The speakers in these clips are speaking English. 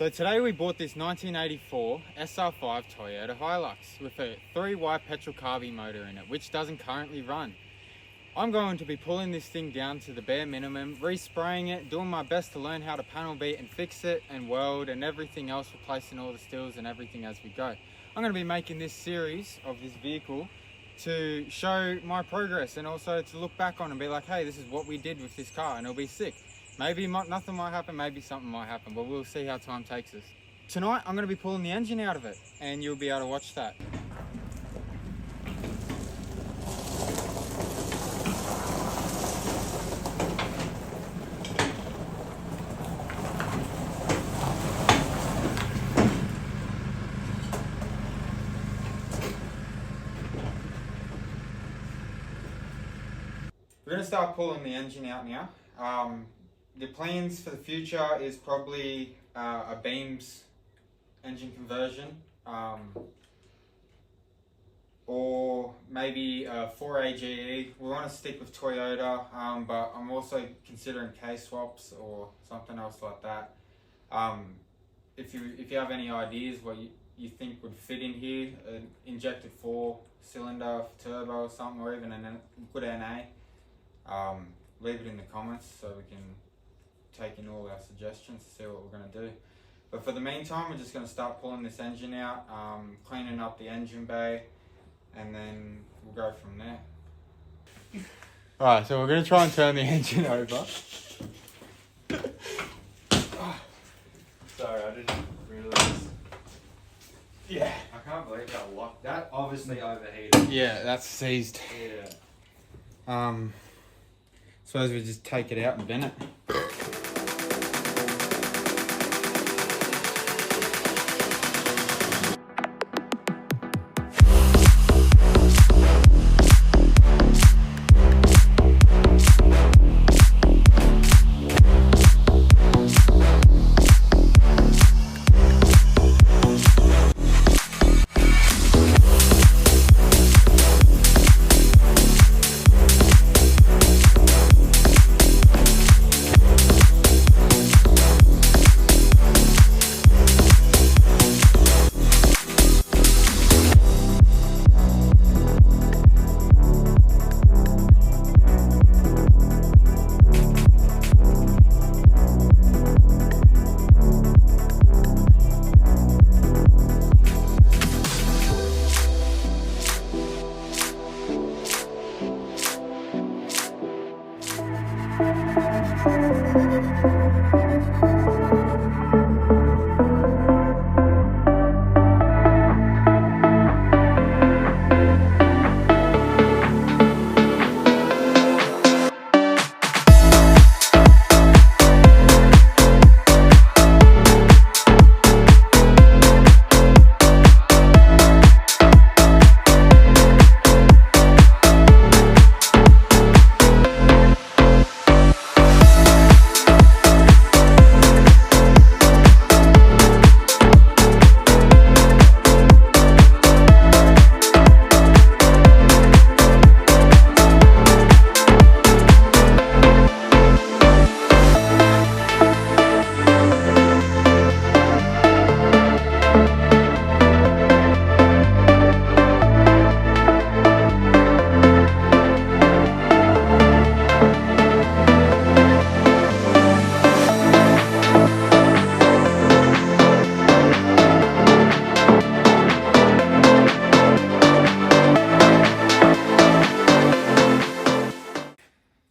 So today we bought this 1984 SR5 Toyota Hilux with a 3Y petrol carby motor in it, which doesn't currently run. I'm going to be pulling this thing down to the bare minimum, respraying it, doing my best to learn how to panel beat and fix it and weld and everything else, replacing all the steels and everything as we go. I'm going to be making this series of this vehicle to show my progress and also to look back on and be like, hey, this is what we did with this car, and it'll be sick. Maybe nothing might happen, maybe something might happen, but we'll see how time takes us. Tonight, I'm going to be pulling the engine out of it, and you'll be able to watch that. We're going to start pulling the engine out now. The plans for the future is probably a beams engine conversion, or maybe a 4AGE. We want to stick with Toyota, but I'm also considering K-swaps or something else like that. If you have any ideas what you think would fit in here, an injected 4-cylinder turbo or something, or even a good NA, leave it in the comments so we can take in all our suggestions to see what we're going to do. But for the meantime, we're just going to start pulling this engine out, cleaning up the engine bay, and then we'll go from there. Alright, so we're going to try and turn the engine over. Sorry, I didn't realise. Yeah. I can't believe that locked. That obviously overheated. Yeah, that's seized. Yeah. Suppose we just take it out and bend it.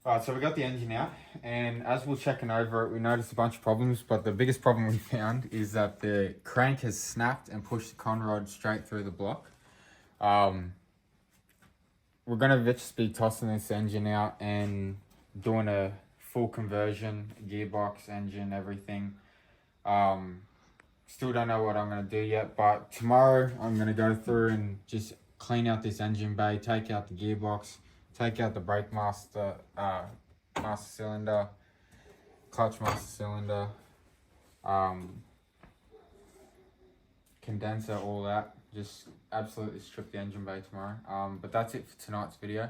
Alright, so we got the engine out, and as we're checking over it, we noticed a bunch of problems, but the biggest problem we found is that the crank has snapped and pushed the con rod straight through the block. We're going to just be tossing this engine out and doing a full conversion, gearbox, engine, everything. Still don't know what I'm going to do yet, but tomorrow I'm going to go through and just clean out this engine bay, take out the gearbox, take out the brake master, master cylinder, clutch master cylinder, condenser, all that. Just absolutely strip the engine bay tomorrow. But that's it for tonight's video.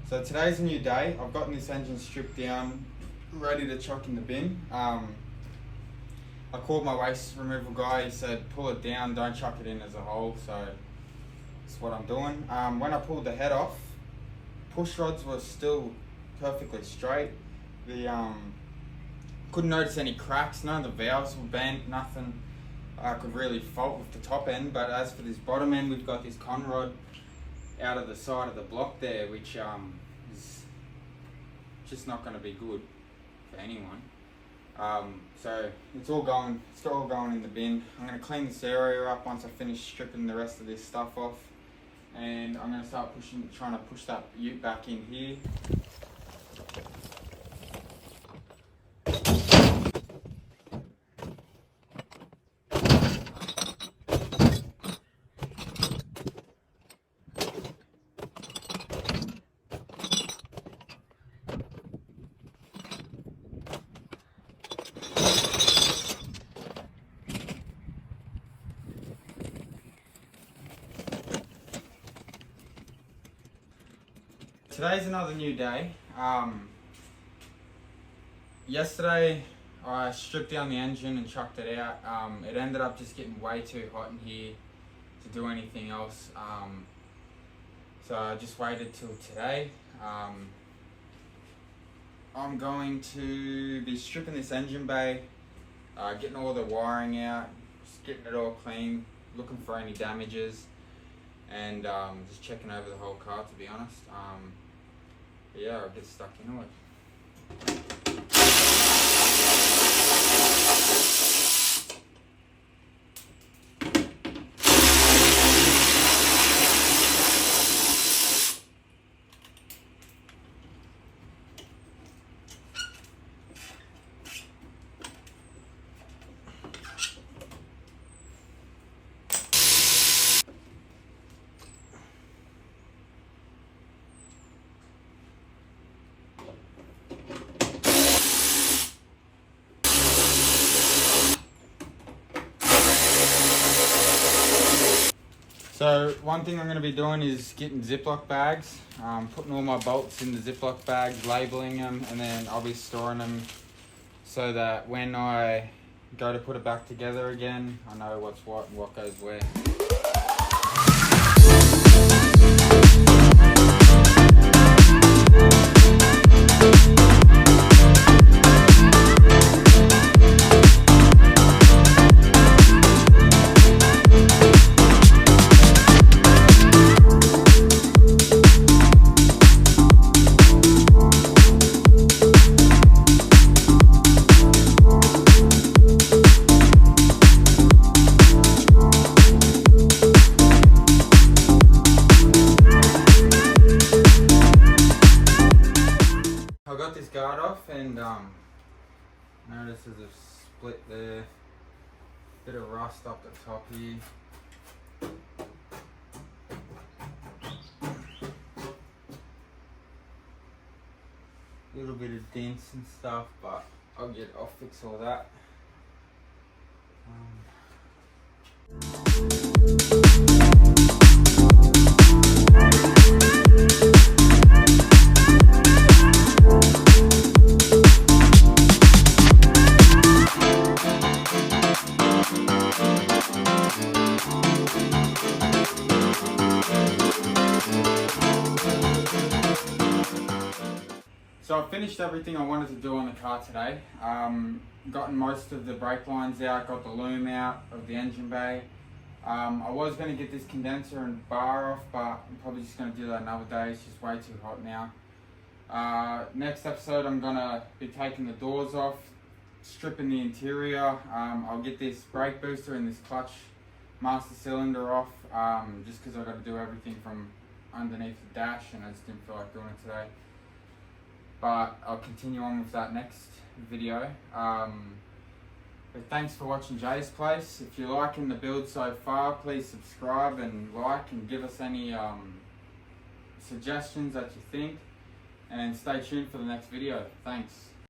So today's a new day. I've gotten this engine stripped down, ready to chuck in the bin. I called my waste removal guy. He said pull it down, don't chuck it in as a whole. So that's what I'm doing. When I pulled the head off, push rods were still perfectly straight. Couldn't notice any cracks. None of the valves were bent. Nothing I could really fault with the top end. But as for this bottom end, we've got this con rod out of the side of the block there, which is just not going to be good for anyone. So it's all going in the bin. I'm going to clean this area up once I finish stripping the rest of this stuff off, and I'm going to start trying to push that ute back in here. Today's another new day. Yesterday I stripped down the engine and chucked it out. It ended up just getting way too hot in here to do anything else. So I just waited till today. I'm going to be stripping this engine bay, getting all the wiring out, just getting it all clean, looking for any damages, and just checking over the whole car, to be honest. But yeah, I'll get stuck into it. So one thing I'm going to be doing is getting Ziploc bags, putting all my bolts in the Ziploc bags, labeling them, and then I'll be storing them so that when I go to put it back together again, I know what's what and what goes where. Guard off, and notice there's a split there, bit of rust up the top here. Little bit of dents and stuff, but I'll fix all that. So I finished everything I wanted to do on the car today. Gotten most of the brake lines out, got the loom out of the engine bay. I was going to get this condenser and bar off, but I'm probably just going to do that another day. It's just way too hot now. Next episode I'm going to be taking the doors off, stripping the interior. I'll get this brake booster and this clutch master cylinder off, just because I've got to do everything from underneath the dash, and I just didn't feel like doing it today. But I'll continue on with that next video. But thanks for watching Jay's Place. If you're liking the build so far, please subscribe and like, and give us any suggestions that you think, and stay tuned for the next video. Thanks.